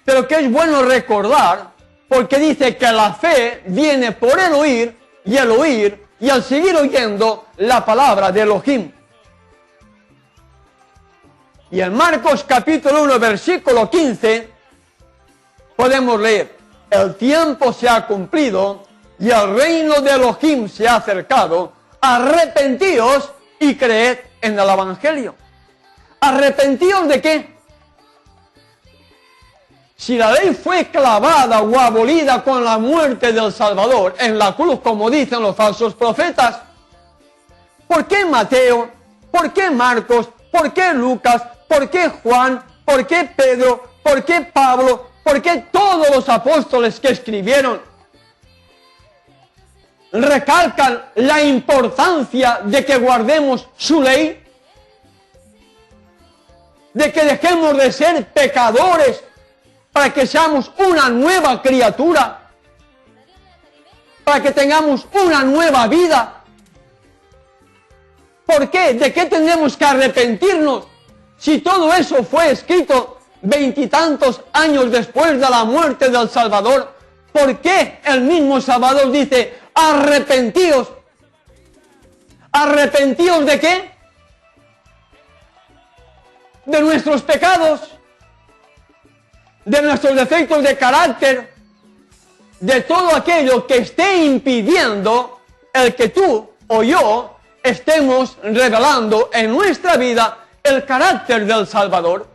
pero que es bueno recordar, porque dice que la fe viene por el oír y al seguir oyendo la palabra de Elohim. Y en Marcos capítulo 1, versículo 15, podemos leer: el tiempo se ha cumplido y el reino de Elohim se ha acercado, arrepentíos y creed en el Evangelio. ¿Arrepentíos de qué? Si la ley fue clavada o abolida con la muerte del Salvador en la cruz, como dicen los falsos profetas, ¿por qué Mateo? ¿Por qué Marcos? ¿Por qué Lucas? ¿Por qué Juan? ¿Por qué Pedro? ¿Por qué Pablo? ¿Por qué todos los apóstoles que escribieron recalcan la importancia de que guardemos su ley? De que dejemos de ser pecadores para que seamos una nueva criatura, para que tengamos una nueva vida. ¿Por qué? ¿De qué tenemos que arrepentirnos? Si todo eso fue escrito veintitantos años después de la muerte del Salvador, ¿por qué el mismo Salvador dice: arrepentíos? ¿Arrepentíos de qué? De nuestros pecados, de nuestros defectos de carácter, de todo aquello que esté impidiendo el que tú o yo estemos revelando en nuestra vida el carácter del Salvador.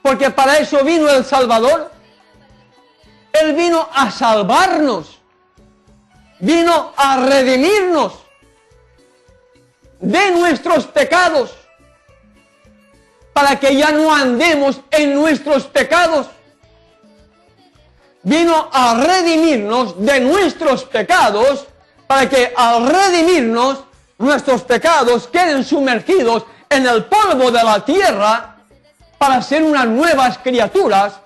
Porque para eso vino el Salvador. Él vino a salvarnos, vino a redimirnos de nuestros pecados, para que ya no andemos en nuestros pecados. Vino a redimirnos de nuestros pecados, para que al redimirnos, nuestros pecados queden sumergidos en el polvo de la tierra, para ser unas nuevas criaturas,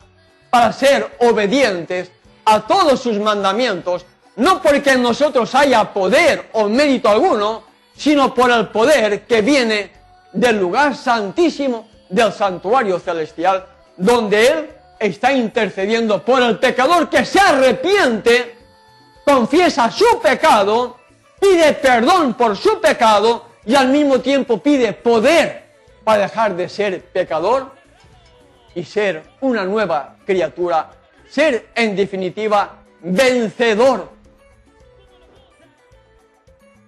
para ser obedientes a todos sus mandamientos, no porque en nosotros haya poder o mérito alguno, sino por el poder que viene del lugar santísimo, del santuario celestial, donde Él está intercediendo por el pecador que se arrepiente, confiesa su pecado, pide perdón por su pecado y al mismo tiempo pide poder para dejar de ser pecador y ser una nueva criatura, ser en definitiva vencedor.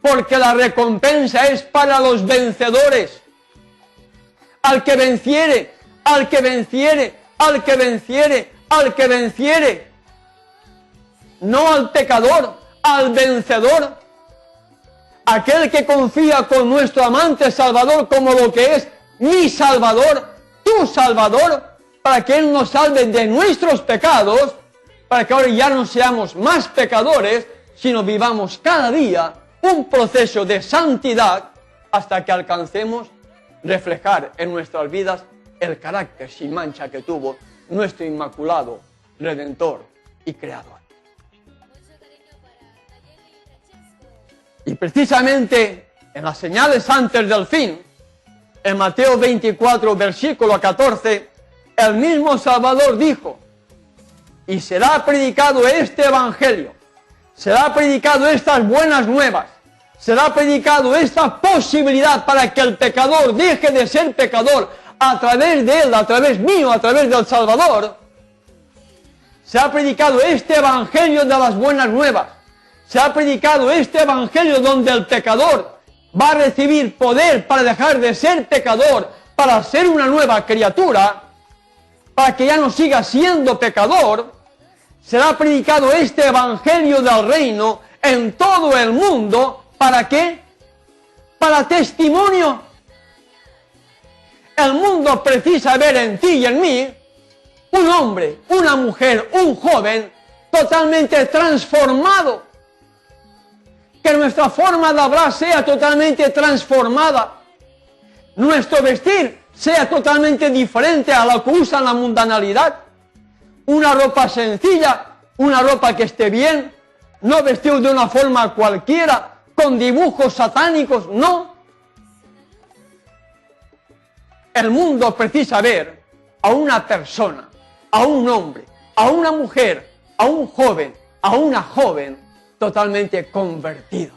Porque la recompensa es para los vencedores. Al que venciere, al que venciere, al que venciere, al que venciere. No al pecador, al vencedor. Aquel que confía con nuestro amante Salvador como lo que es mi Salvador, tu Salvador, para que Él nos salve de nuestros pecados para que ahora ya no seamos más pecadores, sino vivamos cada día un proceso de santidad hasta que alcancemos reflejar en nuestras vidas el carácter sin mancha que tuvo nuestro inmaculado Redentor y Creador. Y precisamente en las señales antes del fin, en Mateo 24, versículo 14, el mismo Salvador dijo: y será predicado este evangelio, será predicado estas buenas nuevas, será predicado esta posibilidad para que el pecador deje de ser pecador a través de él, a través mío, a través del Salvador. Se ha predicado este evangelio de las buenas nuevas, se ha predicado este evangelio donde el pecador va a recibir poder para dejar de ser pecador, para ser una nueva criatura, para que ya no siga siendo pecador. Será predicado este evangelio del reino en todo el mundo. ¿Para qué? Para testimonio. El mundo precisa ver en ti y en mí un hombre, una mujer, un joven totalmente transformado. Que nuestra forma de hablar sea totalmente transformada. Nuestro vestir sea totalmente diferente a lo que usa la mundanalidad. Una ropa sencilla, una ropa que esté bien, no vestido de una forma cualquiera, con dibujos satánicos, no. El mundo precisa ver a una persona, a un hombre, a una mujer, a un joven, a una joven totalmente convertido,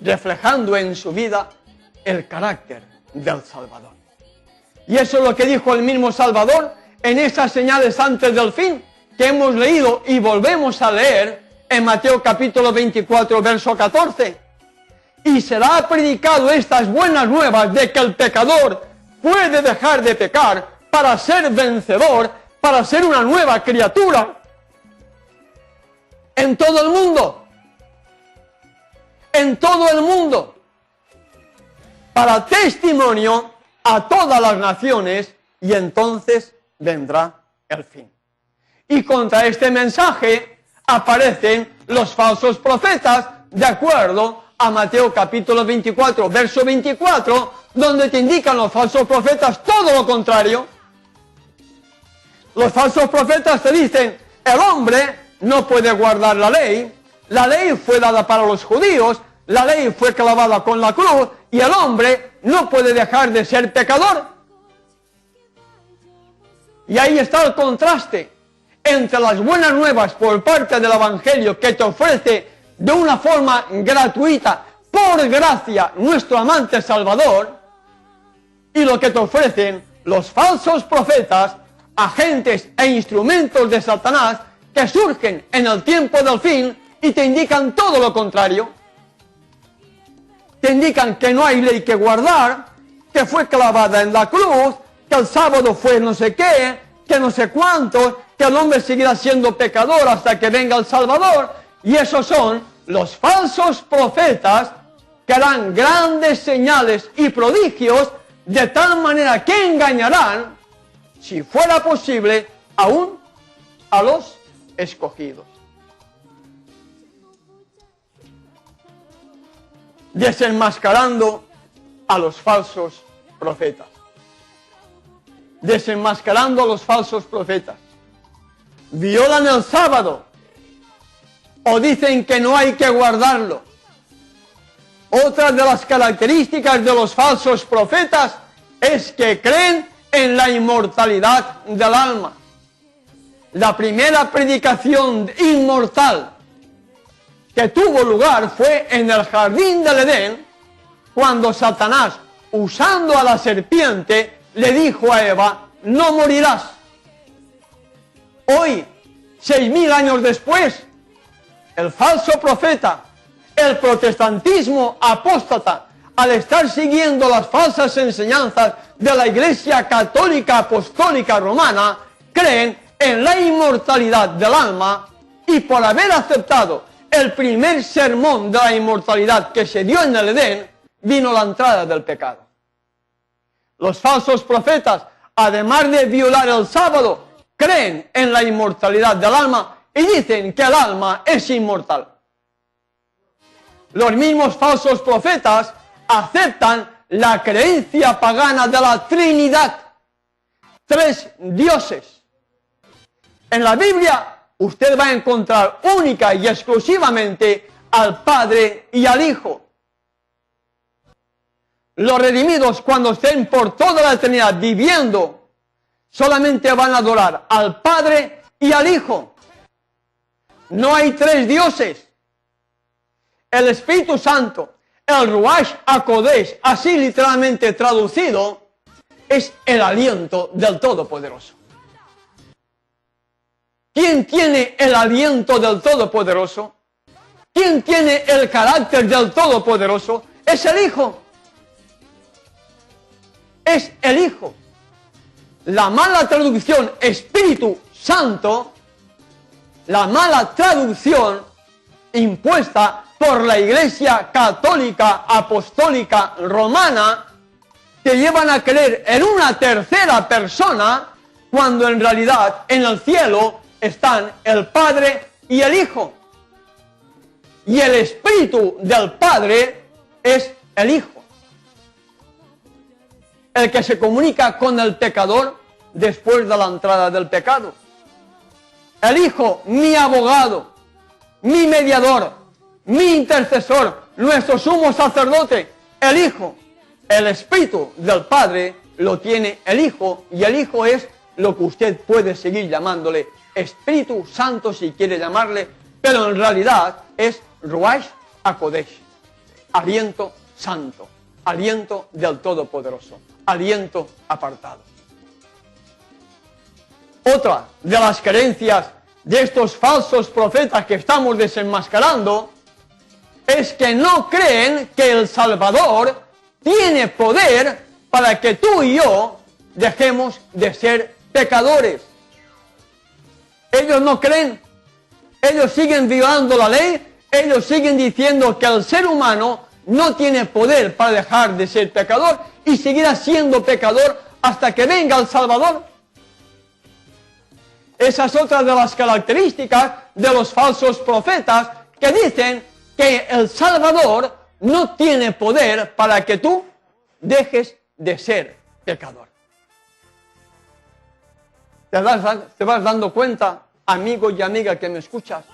reflejando en su vida el carácter del Salvador. Y eso es lo que dijo el mismo Salvador en esas señales antes del fin que hemos leído y volvemos a leer en Mateo capítulo 24, verso 14. Y será predicado estas buenas nuevas de que el pecador puede dejar de pecar para ser vencedor, para ser una nueva criatura en todo el mundo. En todo el mundo. Para testimonio a todas las naciones, y entonces vendrá el fin. Y contra este mensaje aparecen los falsos profetas, de acuerdo a Mateo capítulo 24, verso 24, donde te indican los falsos profetas todo lo contrario. Los falsos profetas te dicen: el hombre no puede guardar la ley fue dada para los judíos, la ley fue clavada con la cruz, y el hombre no puede dejar de ser pecador. Y ahí está el contraste entre las buenas nuevas por parte del Evangelio que te ofrece de una forma gratuita, por gracia, nuestro amante Salvador, y lo que te ofrecen los falsos profetas, agentes e instrumentos de Satanás que surgen en el tiempo del fin y te indican todo lo contrario. Te indican que no hay ley que guardar, que fue clavada en la cruz, que el sábado fue no sé qué, que no sé cuánto, que el hombre seguirá siendo pecador hasta que venga el Salvador. Y esos son los falsos profetas que harán grandes señales y prodigios de tal manera que engañarán, si fuera posible, aún a los escogidos. Desenmascarando a los falsos profetas. Desenmascarando a los falsos profetas. Violan el sábado o dicen que no hay que guardarlo. Otra de las características de los falsos profetas es que creen en la inmortalidad del alma. La primera predicación inmortal que tuvo lugar fue en el jardín del Edén, cuando Satanás, usando a la serpiente, le dijo a Eva: no morirás. Hoy, 6.000 años después, el falso profeta, el protestantismo apóstata, al estar siguiendo las falsas enseñanzas de la Iglesia Católica Apostólica Romana, creen en la inmortalidad del alma, y por haber aceptado el primer sermón de la inmortalidad que se dio en el Edén, vino la entrada del pecado. Los falsos profetas, además de violar el sábado, creen en la inmortalidad del alma y dicen que el alma es inmortal. Los mismos falsos profetas aceptan la creencia pagana de la Trinidad, 3 dioses. En la Biblia usted va a encontrar única y exclusivamente al Padre y al Hijo. Los redimidos, cuando estén por toda la eternidad viviendo, solamente van a adorar al Padre y al Hijo. No hay 3 dioses. El Espíritu Santo, el Ruach HaKodesh, así literalmente traducido, es el aliento del Todopoderoso. ¿Quién tiene el aliento del Todopoderoso? ¿Quién tiene el carácter del Todopoderoso? Es el Hijo. Es el Hijo. La mala traducción Espíritu Santo, la mala traducción impuesta por la Iglesia Católica Apostólica Romana, te llevan a creer en una tercera persona, cuando en realidad en el cielo están el Padre y el Hijo. Y el Espíritu del Padre es el Hijo, el que se comunica con el pecador después de la entrada del pecado. El Hijo, mi abogado, mi mediador, mi intercesor, nuestro sumo sacerdote. El Hijo, el Espíritu del Padre lo tiene el Hijo, y el Hijo es lo que usted puede seguir llamándole Espíritu Santo si quiere llamarle, pero en realidad es Ruach HaKodesh, aliento santo, aliento del Todopoderoso, aliento apartado. Otra de las creencias de estos falsos profetas que estamos desenmascarando es que no creen que el Salvador tiene poder para que tú y yo dejemos de ser pecadores. Ellos no creen, ellos siguen violando la ley, ellos siguen diciendo que el ser humano no tiene poder para dejar de ser pecador y seguirá siendo pecador hasta que venga el Salvador. Esa es otra de las características de los falsos profetas, que dicen que el Salvador no tiene poder para que tú dejes de ser pecador. ¿Te vas dando cuenta, amigo y amiga que me escuchas?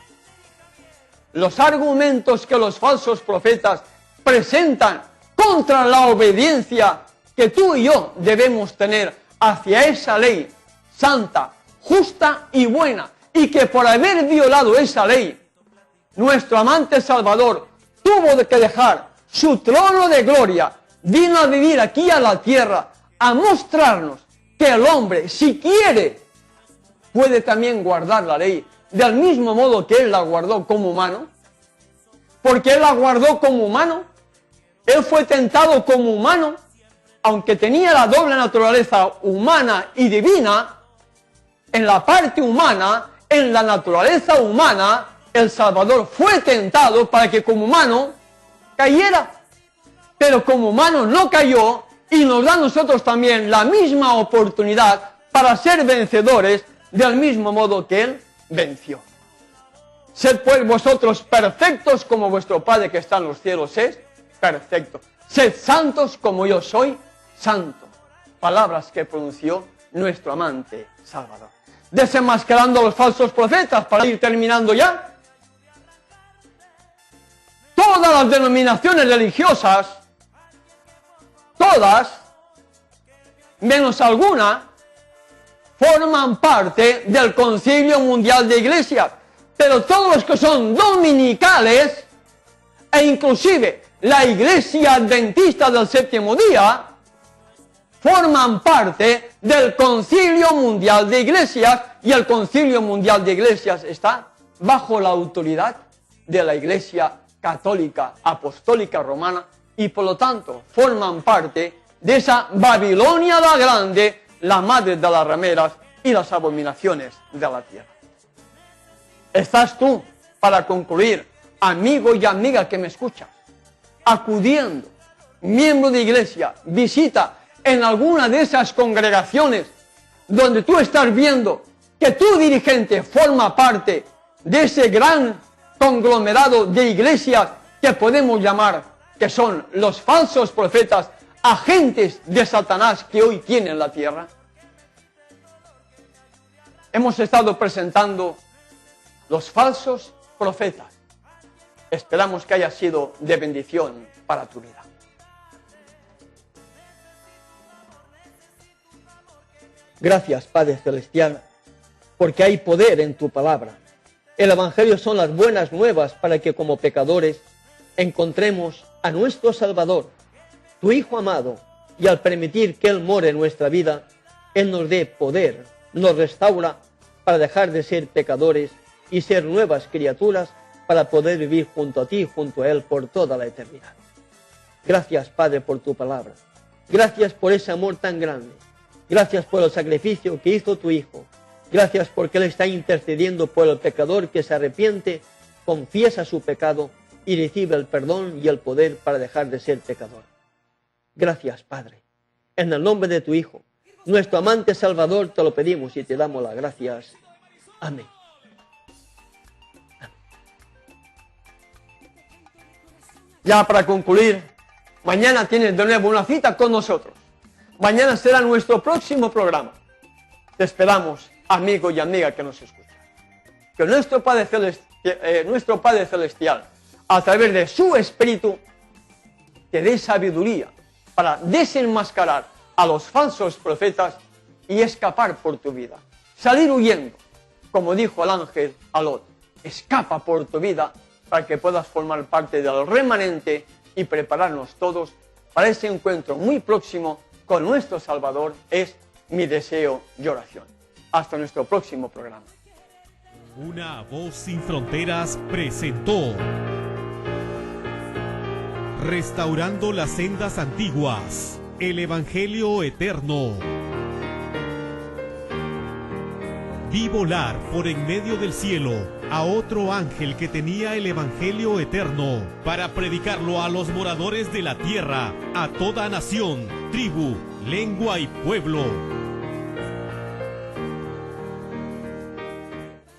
Los argumentos que los falsos profetas presentan contra la obediencia que tú y yo debemos tener hacia esa ley santa, justa y buena, y que por haber violado esa ley, nuestro amante Salvador tuvo que dejar su trono de gloria, vino a vivir aquí a la tierra, a mostrarnos que el hombre, si quiere, puede también guardar la ley, del mismo modo que Él la guardó como humano, porque Él la guardó como humano, Él fue tentado como humano, aunque tenía la doble naturaleza humana y divina. En la parte humana, en la naturaleza humana, el Salvador fue tentado para que como humano cayera, pero como humano no cayó, y nos da a nosotros también la misma oportunidad para ser vencedores del mismo modo que Él venció. Sed pues vosotros perfectos como vuestro Padre que está en los cielos es perfecto. Sed santos como yo soy santo. Palabras que pronunció nuestro amante Salvador. Desenmascarando a los falsos profetas, para ir terminando ya. Todas las denominaciones religiosas, todas, menos alguna, forman parte del Concilio Mundial de Iglesias, pero todos los que son dominicales, e inclusive la Iglesia Adventista del Séptimo Día, forman parte del Concilio Mundial de Iglesias, y el Concilio Mundial de Iglesias está bajo la autoridad de la Iglesia Católica Apostólica Romana, y por lo tanto forman parte de esa Babilonia la Grande, la madre de las rameras y las abominaciones de la tierra. Estás tú, para concluir, amigo y amiga que me escucha, acudiendo, miembro de iglesia, visita en alguna de esas congregaciones donde tú estás viendo que tu dirigente forma parte de ese gran conglomerado de iglesias que podemos llamar que son los falsos profetas, agentes de Satanás que hoy tienen la tierra. Hemos estado presentando los falsos profetas. Esperamos que haya sido de bendición para tu vida. Gracias, Padre Celestial, porque hay poder en tu palabra. El Evangelio son las buenas nuevas para que como pecadores encontremos a nuestro Salvador, tu Hijo amado, y al permitir que Él more en nuestra vida, Él nos dé poder, nos restaura para dejar de ser pecadores y ser nuevas criaturas para poder vivir junto a ti, junto a Él por toda la eternidad. Gracias, Padre, por tu palabra. Gracias por ese amor tan grande. Gracias por el sacrificio que hizo tu Hijo. Gracias porque Él está intercediendo por el pecador que se arrepiente, confiesa su pecado y recibe el perdón y el poder para dejar de ser pecador. Gracias, Padre. En el nombre de tu Hijo, nuestro amante Salvador, te lo pedimos y te damos las gracias. Amén. Amén. Ya para concluir, mañana tienes de nuevo una cita con nosotros. Mañana será nuestro próximo programa. Te esperamos, amigo y amiga que nos escucha. Que nuestro Padre Celestial, a través de su Espíritu, te dé sabiduría para desenmascarar a los falsos profetas y escapar por tu vida. Salir huyendo, como dijo el ángel a Lot. Escapa por tu vida para que puedas formar parte del remanente y prepararnos todos para ese encuentro muy próximo con nuestro Salvador. Es mi deseo y oración. Hasta nuestro próximo programa. Una voz sin fronteras presentó Restaurando las sendas antiguas, el Evangelio eterno. Vi volar por en medio del cielo a otro ángel que tenía el Evangelio eterno para predicarlo a los moradores de la tierra, a toda nación, tribu, lengua y pueblo.